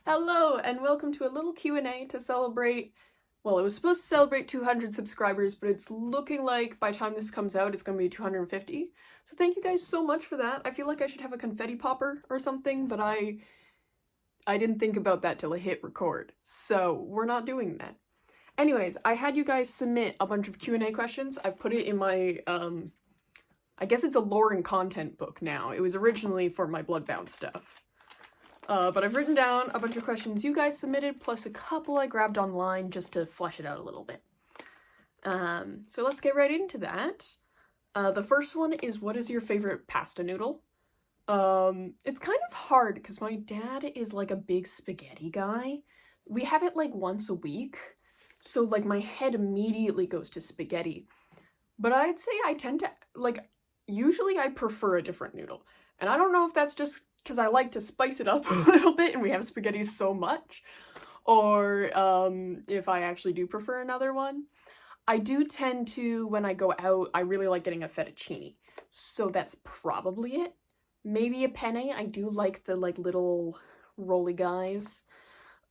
Hello, and welcome to a little Q&A to celebrate, well, it was supposed to celebrate 200 subscribers, but it's looking like by the time this comes out, it's going to be 250. So thank you guys so much for that. I feel like I should have a confetti popper or something, but I didn't think about that till I hit record. So we're not doing that. Anyways, I had you guys submit a bunch of Q&A questions. I've put it in my, I guess it's a lore and content book now. It was originally for my Bloodbound stuff. But I've written down a bunch of questions you guys submitted, plus a couple I grabbed online just to flesh it out a little bit. So let's get right into that. The first one is, what is your favorite pasta noodle? It's kind of hard because my dad is like a big spaghetti guy. We have it like once a week, so like my head immediately goes to spaghetti. But I'd say I tend to, like, usually I prefer a different noodle. And I don't know if that's just because I like to spice it up a little bit and we have spaghetti so much, or if I actually do prefer another one. I do tend to, when I go out, I really like getting a fettuccine, so that's probably it. Maybe a penne. I do like the little rolly guys.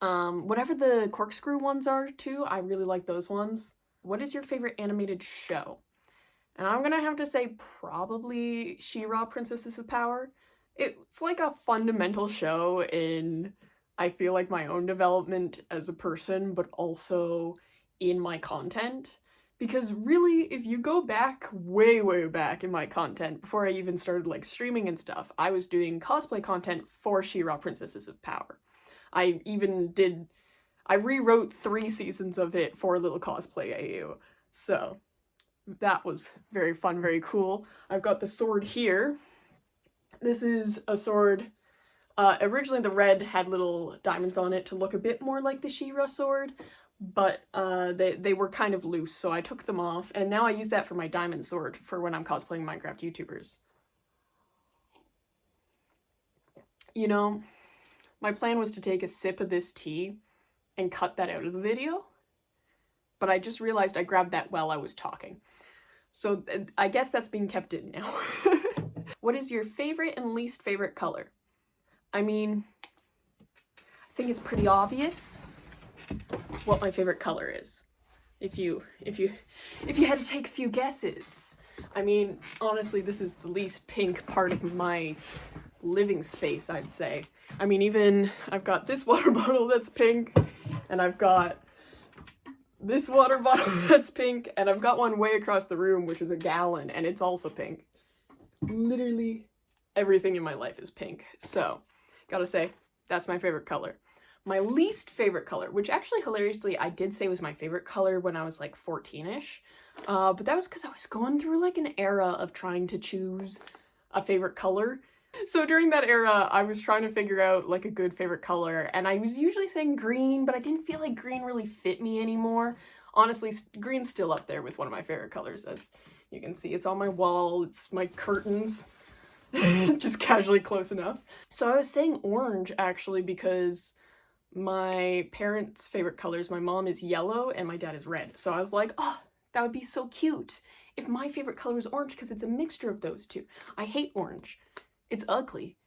Whatever the corkscrew ones are too, I really like those ones. What is your favorite animated show? And I'm gonna have to say probably She-Ra Princesses of Power. It's like a fundamental show in, I feel like, my own development as a person, but also in my content. Because really, if you go back way back in my content, before I even started like streaming and stuff, I was doing cosplay content for She-Ra Princesses of Power. I rewrote 3 seasons of it for Little Cosplay AU. So that was very fun, very cool. I've got the sword here. This is a sword. Originally the red had little diamonds on it to look a bit more like the She-Ra sword, but they were kind of loose, so I took them off, and now I use that for my diamond sword for when I'm cosplaying Minecraft YouTubers. You know, my plan was to take a sip of this tea and cut that out of the video, but I just realized I grabbed that while I was talking. So I guess that's being kept in now. What is your favorite and least favorite color? I mean, I think it's pretty obvious what my favorite color is. If you had to take a few guesses. I mean, honestly, this is the least pink part of my living space, I'd say. I mean, even I've got this water bottle that's pink, and I've got this water bottle that's pink, and I've got one way across the room, which is a gallon, and it's also pink. Literally everything in my life is pink, so gotta say, that's my favorite color. My least favorite color, which actually hilariously I did say was my favorite color when I was like 14-ish, but that was because I was going through like an era of trying to choose a favorite color. So during that era, I was trying to figure out like a good favorite color, and I was usually saying green, but I didn't feel like green really fit me anymore. Honestly, green's still up there with one of my favorite colors, as you can see. It's on my wall, it's my curtains, just casually close enough. So I was saying orange, actually, because my parents' favorite colors, my mom is yellow and my dad is red. So I was like, oh, that would be so cute if my favorite color was orange, because it's a mixture of those two. I hate orange. It's ugly.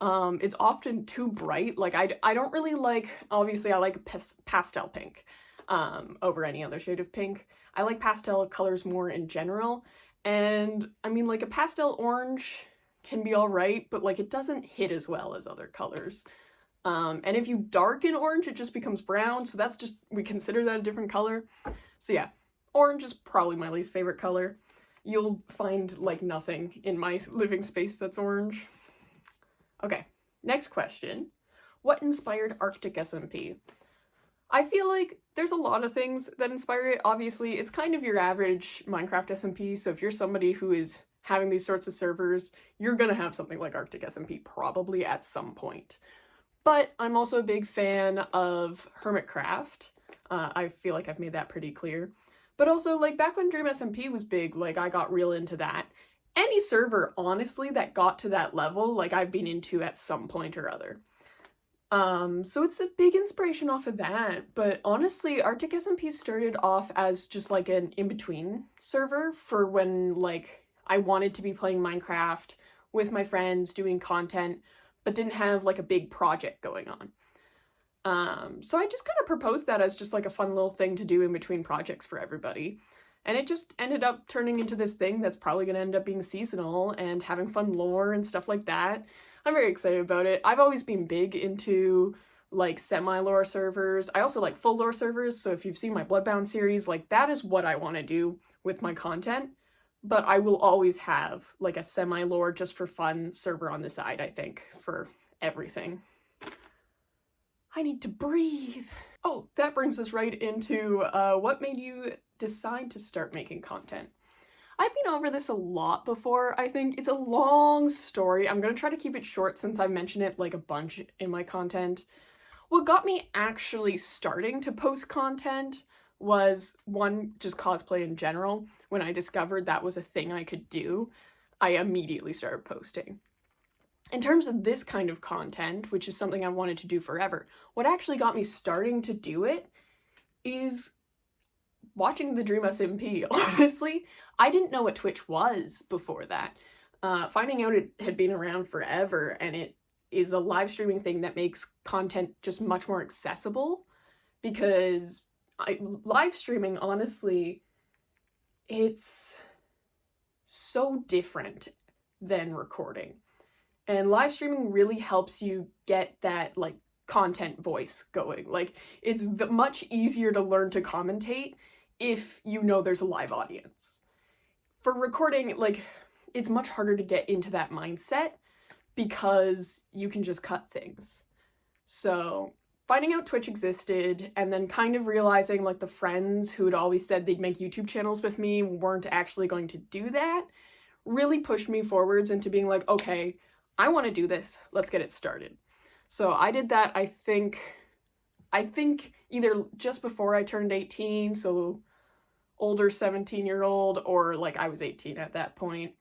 It's often too bright. Like, I don't really like, obviously I like pastel pink over any other shade of pink. I like pastel colors more in general, and I mean, like, a pastel orange can be alright, but like it doesn't hit as well as other colors. And if you darken orange, it just becomes brown, so that's just, we consider that a different color. So yeah, orange is probably my least favorite color. You'll find like nothing in my living space that's orange. Okay, next question. What inspired Arctic SMP? I feel like there's a lot of things that inspire it. Obviously, it's kind of your average Minecraft SMP, so if you're somebody who is having these sorts of servers, you're gonna have something like Arctic SMP probably at some point. But I'm also a big fan of Hermitcraft. I feel like I've made that pretty clear. But also, like, back when Dream SMP was big, like, I got real into that. Any server, honestly, that got to that level, like, I've been into at some point or other. So it's a big inspiration off of that, but honestly, Arctic SMP started off as just like an in-between server for when, like, I wanted to be playing Minecraft with my friends, doing content, but didn't have like a big project going on. So I just kind of proposed that as just like a fun little thing to do in between projects for everybody. And it just ended up turning into this thing that's probably going to end up being seasonal and having fun lore and stuff like that. I'm very excited about it. I've always been big into like semi-lore servers. I also like full lore servers, so if you've seen my Bloodbound series, like that is what I want to do with my content. But I will always have like a semi-lore just for fun server on the side, I think, for everything. I need to breathe. Oh, that brings us right into what made you decide to start making content. I've been over this a lot before. I think it's a long story. I'm gonna try to keep it short since I've mentioned it like a bunch in my content. What got me actually starting to post content was, one, just cosplay in general. When I discovered that was a thing I could do, I immediately started posting. In terms of this kind of content, which is something I wanted to do forever, what actually got me starting to do it is watching the Dream SMP. Honestly, I didn't know what Twitch was before that. Finding out it had been around forever and it is a live streaming thing that makes content just much more accessible, because live streaming, honestly, it's so different than recording. And live streaming really helps you get that like content voice going. Like it's much easier to learn to commentate if you know there's a live audience. For recording, like it's much harder to get into that mindset because you can just cut things. So finding out Twitch existed and then kind of realizing like the friends who had always said they'd make YouTube channels with me weren't actually going to do that really pushed me forwards into being like, okay, I want to do this. Let's get it started. So I did that, I think either just before I turned 18, so older 17-year-old, or like I was 18 at that point.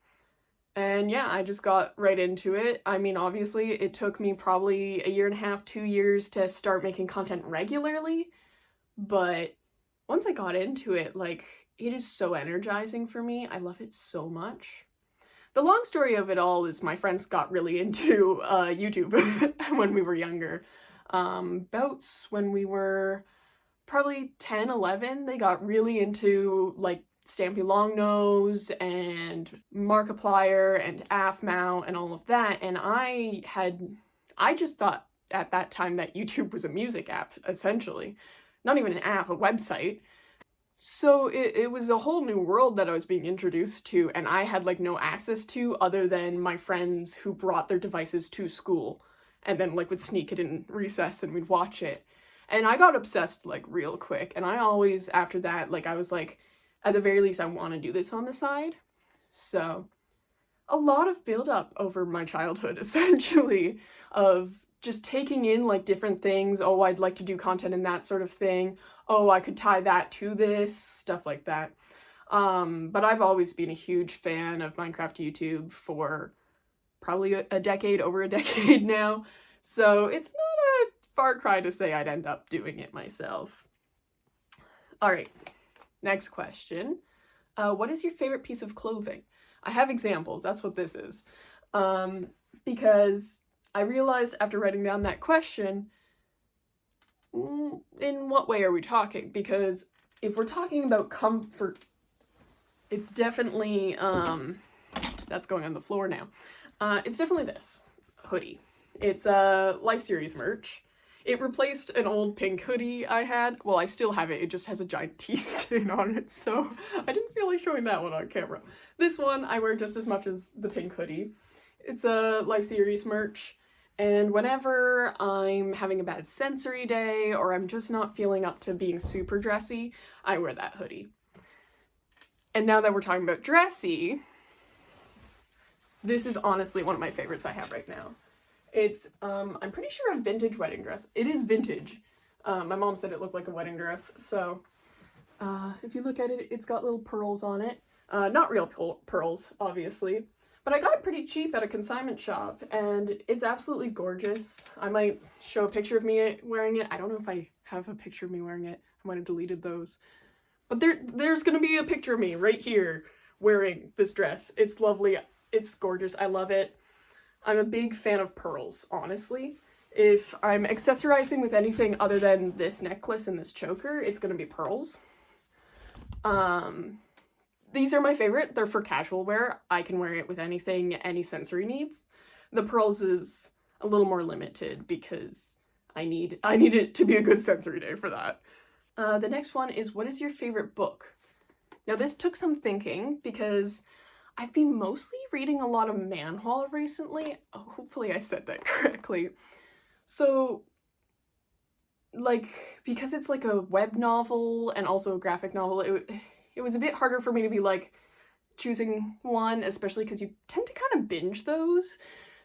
And yeah, I just got right into it. I mean, obviously it took me probably 1.5 2 years to start making content regularly, but once I got into it, like it is so energizing for me. I love it so much. The long story of it all is my friends got really into YouTube when we were younger. About when we were probably 10, 11, they got really into like Stampy Longnose and Markiplier and AFMAU and all of that. And I just thought at that time that YouTube was a music app, essentially. Not even an app, a website. So it was a whole new world that I was being introduced to, and I had like no access to other than my friends who brought their devices to school and then like would sneak it in recess and we'd watch it. And I got obsessed like real quick, and I always, after that, like I was like, at the very least I want to do this on the side. So a lot of build up over my childhood, essentially, of just taking in like different things. Oh, I'd like to do content in that sort of thing. Oh, I could tie that to this, stuff like that. But I've always been a huge fan of Minecraft YouTube for probably a decade, over a decade now. So it's not a far cry to say I'd end up doing it myself. All right, next question. What is your favorite piece of clothing? I have examples, that's what this is. Because I realized after writing down that question, in what way are we talking? Because if we're talking about comfort, it's definitely, that's going on the floor now. It's definitely this hoodie. It's a Life Series merch. It replaced an old pink hoodie I had. Well, I still have it. It just has a giant tea stain on it, so I didn't feel like showing that one on camera. This one I wear just as much as the pink hoodie. It's a Life Series merch, and whenever I'm having a bad sensory day or I'm just not feeling up to being super dressy, I wear that hoodie. And now that we're talking about dressy, this is honestly one of my favorites I have right now. It's, I'm pretty sure a vintage wedding dress. It is vintage. My mom said it looked like a wedding dress, so if you look at it, it's got little pearls on it. Not real pearls, obviously, but I got it pretty cheap at a consignment shop, and it's absolutely gorgeous. I might show a picture of me wearing it. I don't know if I have a picture of me wearing it. I might have deleted those. But there's gonna be a picture of me right here wearing this dress. It's lovely. It's gorgeous. I love it. I'm a big fan of pearls, honestly. If I'm accessorizing with anything other than this necklace and this choker, it's gonna be pearls. These are my favorite. They're for casual wear. I can wear it with anything, any sensory needs. The pearls is a little more limited because I need it to be a good sensory day for that. The next one is, what is your favorite book? Now this took some thinking because I've been mostly reading a lot of manhwa recently. Oh, hopefully I said that correctly. So, like, because it's like a web novel and also a graphic novel, it was a bit harder for me to be like choosing one, especially because you tend to kind of binge those.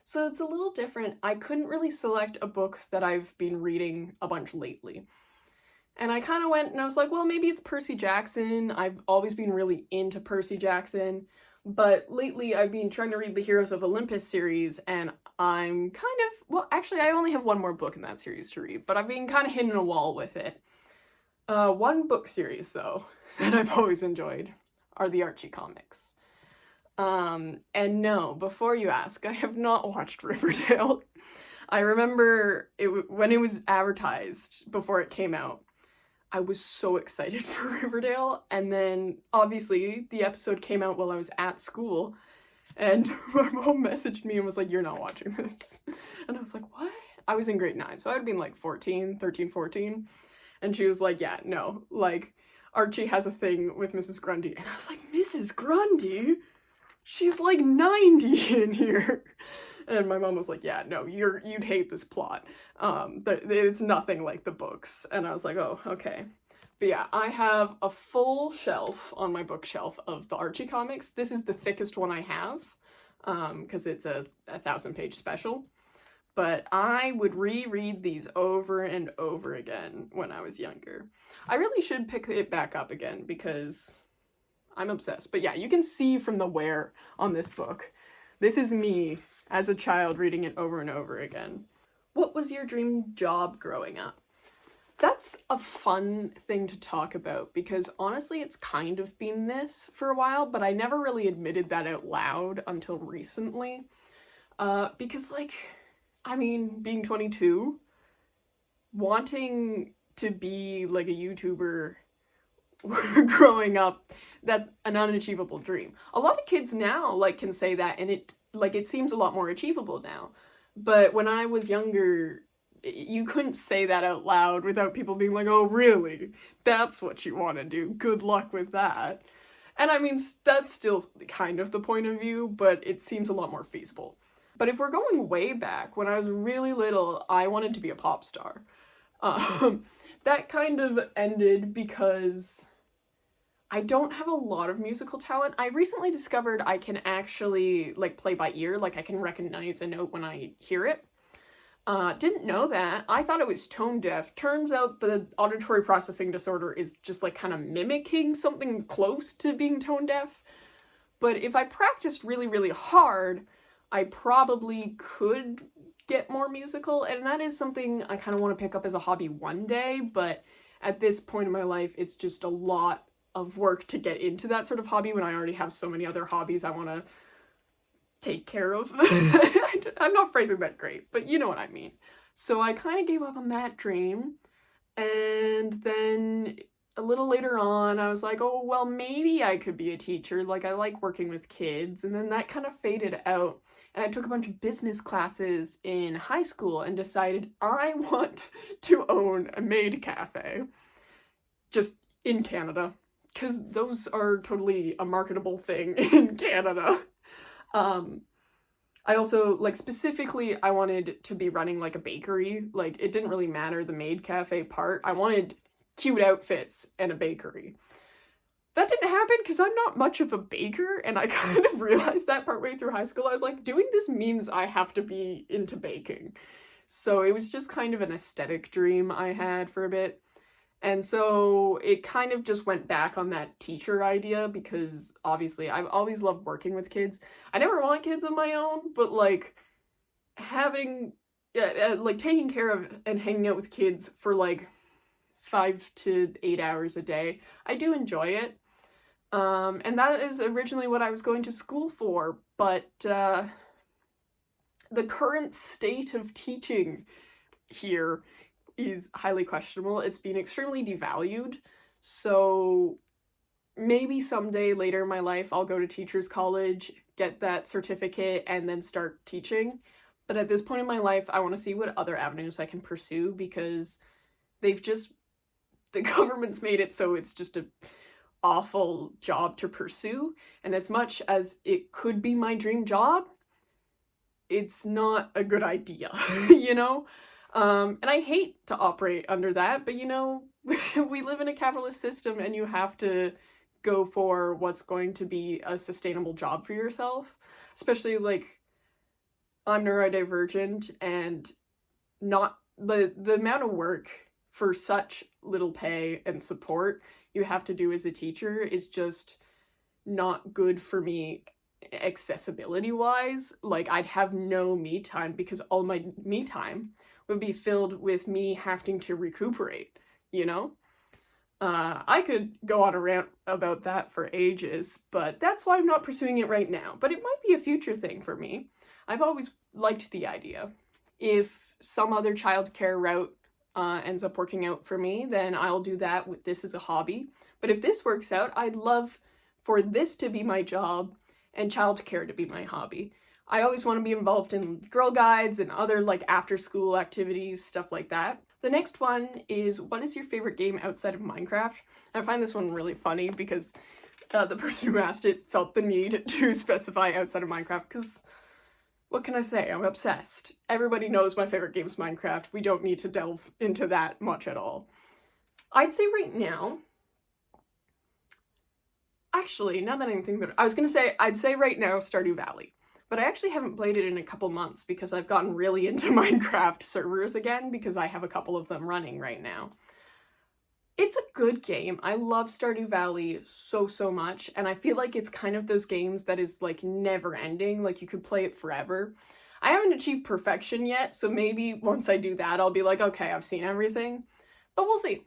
So it's a little different. I couldn't really select a book that I've been reading a bunch lately. And I kind of went and I was like, well, maybe it's Percy Jackson. I've always been really into Percy Jackson. But lately I've been trying to read the Heroes of Olympus series, and I'm kind of, well, actually I only have one more book in that series to read, but I've been kind of hitting a wall with it. One book series, though, that I've always enjoyed are the Archie comics. And no, before you ask, I have not watched Riverdale. I remember when it was advertised before it came out, I was so excited for Riverdale, and then obviously the episode came out while I was at school, and my mom messaged me and was like, you're not watching this. And I was like, what? I was in grade 9, so I'd been like 13, and she was like, yeah, no, like, Archie has a thing with Mrs. Grundy, and I was like, Mrs. Grundy? She's like 90 in here. And my mom was like, yeah, no, you'd hate this plot. It's nothing like the books. And I was like, oh, okay. But yeah, I have a full shelf on my bookshelf of the Archie comics. This is the thickest one I have, because it's a 1,000-page special. But I would reread these over and over again when I was younger. I really should pick it back up again because I'm obsessed. But yeah, you can see from the wear on this book. This is me as a child reading it over and over again. What was your dream job growing up? That's a fun thing to talk about because honestly it's kind of been this for a while, but I never really admitted that out loud until recently. Because like, I mean, being 22, wanting to be like a YouTuber growing up, that's an unachievable dream. A lot of kids now like can say that, and it seems a lot more achievable now. But when I was younger, you couldn't say that out loud without people being like, oh really? That's what you want to do? Good luck with that. And I mean, that's still kind of the point of view, but it seems a lot more feasible. But if we're going way back, when I was really little, I wanted to be a pop star. That kind of ended because I don't have a lot of musical talent. I recently discovered I can actually like play by ear, like I can recognize a note when I hear it. Didn't know that. I thought it was tone deaf. Turns out the auditory processing disorder is just like kind of mimicking something close to being tone deaf. But if I practiced really, really hard, I probably could get more musical, and that is something I kind of want to pick up as a hobby one day, but at this point in my life, it's just a lot of work to get into that sort of hobby when I already have so many other hobbies I want to take care of. I'm not phrasing that great, but you know what I mean. So I kind of gave up on that dream, and then a little later on, I was like, oh, well, maybe I could be a teacher. Like, I like working with kids, and then that kind of faded out. And I took a bunch of business classes in high school and decided I want to own a maid cafe. Just in Canada. Because those are totally a marketable thing in Canada. I also, like, specifically, I wanted to be running, like, a bakery. Like, it didn't really matter the maid cafe part. I wanted cute outfits and a bakery. That didn't happen because I'm not much of a baker, and I kind of realized that partway through high school. I was like, doing this means I have to be into baking. So it was just kind of an aesthetic dream I had for a bit. And so it kind of just went back on that teacher idea because obviously I've always loved working with kids. I never want kids of my own, but like having, like taking care of and hanging out with kids for like 5 to 8 hours a day, I do enjoy it. And that is originally what I was going to school for, but the current state of teaching here is highly questionable. It's been extremely devalued. So maybe someday later in my life, I'll go to teacher's college, get that certificate, and then start teaching. But at this point in my life, I want to see what other avenues I can pursue, because they've just, the government's made it so it's just a awful job to pursue. And as much as it could be my dream job, it's not a good idea, you know? And I hate to operate under that, but you know, we live in a capitalist system and you have to go for what's going to be a sustainable job for yourself. Especially like, I'm neurodivergent, and not the amount of work for such little pay and support you have to do as a teacher is just not good for me accessibility wise. Like, I'd have no me time because all my me time would be filled with me having to recuperate, you know? I could go on a rant about that for ages, but that's why I'm not pursuing it right now. But it might be a future thing for me. I've always liked the idea. If some other childcare route ends up working out for me, then I'll do that with this as a hobby. But if this works out, I'd love for this to be my job and childcare to be my hobby. I always want to be involved in Girl Guides and other like after school activities, stuff like that. The next one is, what is your favorite game outside of Minecraft? I find this one really funny because the person who asked it felt the need to specify outside of Minecraft, because what can I say? I'm obsessed. Everybody knows my favorite game is Minecraft. We don't need to delve into that much at all. I'd say right now, actually, now that I'm thinking about it, I was gonna say, I'd say right now Stardew Valley. But I actually haven't played it in a couple months because I've gotten really into Minecraft servers again, because I have a couple of them running right now. It's a good game. I love Stardew Valley so much, and I feel like it's kind of those games that is like never ending, like you could play it forever. I haven't achieved perfection yet, so maybe once I do that I'll be like, okay, I've seen everything, but we'll see.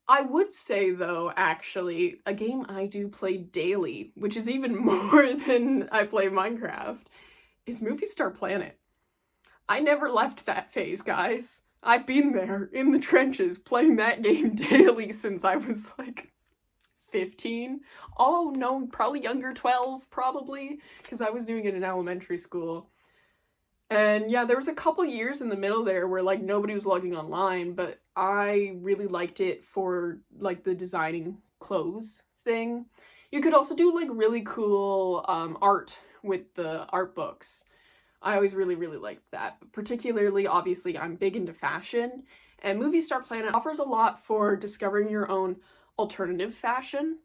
I would say, though, actually, a game I do play daily, which is even more than I play Minecraft, is Movie Star Planet. I never left that phase, guys. I've been there, in the trenches, playing that game daily since I was, like, 15. Oh, no, probably younger, 12, probably, because I was doing it in elementary school. And yeah, there was a couple years in the middle there where like nobody was logging online, but I really liked it for like the designing clothes thing. You could also do like really cool art with the art books. I always really liked that. But particularly, obviously, I'm big into fashion, and Movie Star Planet offers a lot for discovering your own alternative fashion.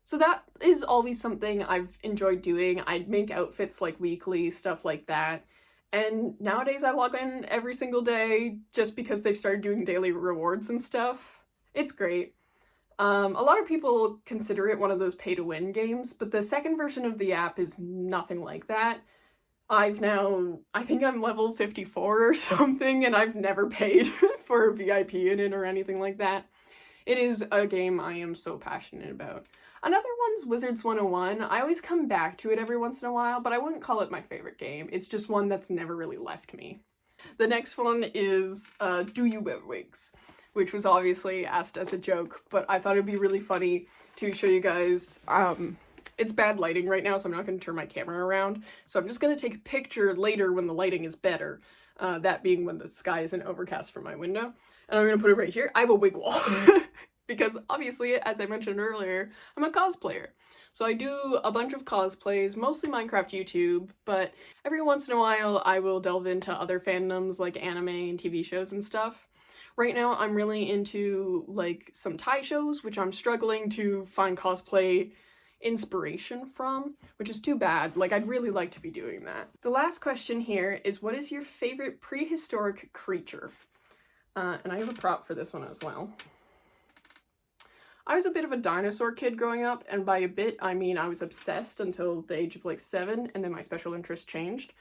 So that is always something I've enjoyed doing. I'd make outfits like weekly, stuff like that. And nowadays I log in every single day just because they've started doing daily rewards and stuff. It's great. A lot of people consider it one of those pay-to-win games, but the second version of the app is nothing like that. I think I'm level 54 or something, and I've never paid for a VIP in it or anything like that. It is a game I am so passionate about. Another one's Wizards 101. I always come back to it every once in a while, but I wouldn't call it my favorite game. It's just one that's never really left me. The next one is Do You Wear Wigs? Which was obviously asked as a joke, but I thought it'd be really funny to show you guys. It's bad lighting right now, so I'm not going to turn my camera around. So I'm just going to take a picture later when the lighting is better. That being when the sky isn't overcast from my window. And I'm going to put it right here. I have a wig wall. Because obviously, as I mentioned earlier, I'm a cosplayer. So I do a bunch of cosplays, mostly Minecraft YouTube, but every once in a while I will delve into other fandoms like anime and TV shows and stuff. Right now I'm really into like some Thai shows, which I'm struggling to find cosplay inspiration from, which is too bad. Like, I'd really like to be doing that. The last question here is, what is your favorite prehistoric creature? And I have a prop for this one as well. I was a bit of a dinosaur kid growing up, and by a bit, I mean I was obsessed until the age of like 7, and then my special interest changed.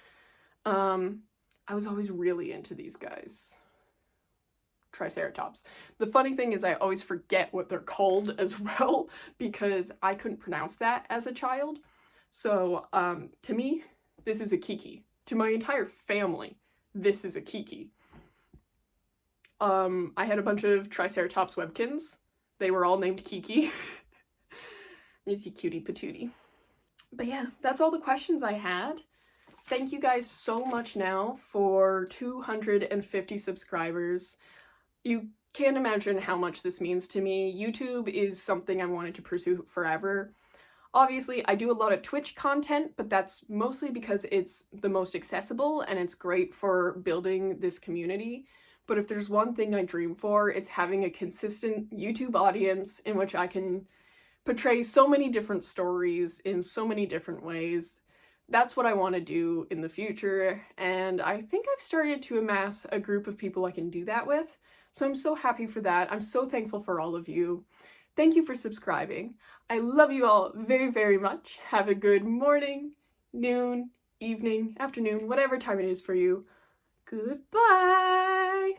I was always really into these guys. Triceratops. The funny thing is I always forget what they're called as well, because I couldn't pronounce that as a child. So, to me, this is a Kiki. To my entire family, this is a Kiki. I had a bunch of Triceratops webkins. They were all named Kiki. You see cutie patootie. But yeah, that's all the questions I had. Thank you guys so much now for 250 subscribers. You can't imagine how much this means to me. YouTube is something I wanted to pursue forever. Obviously, I do a lot of Twitch content, but that's mostly because it's the most accessible and it's great for building this community. But if there's one thing I dream for, it's having a consistent YouTube audience in which I can portray so many different stories in so many different ways. That's what I want to do in the future, and I think I've started to amass a group of people I can do that with. So I'm so happy for that. I'm so thankful for all of you. Thank you for subscribing. I love you all very, very much. Have a good morning, noon, evening, afternoon, whatever time it is for you. Goodbye!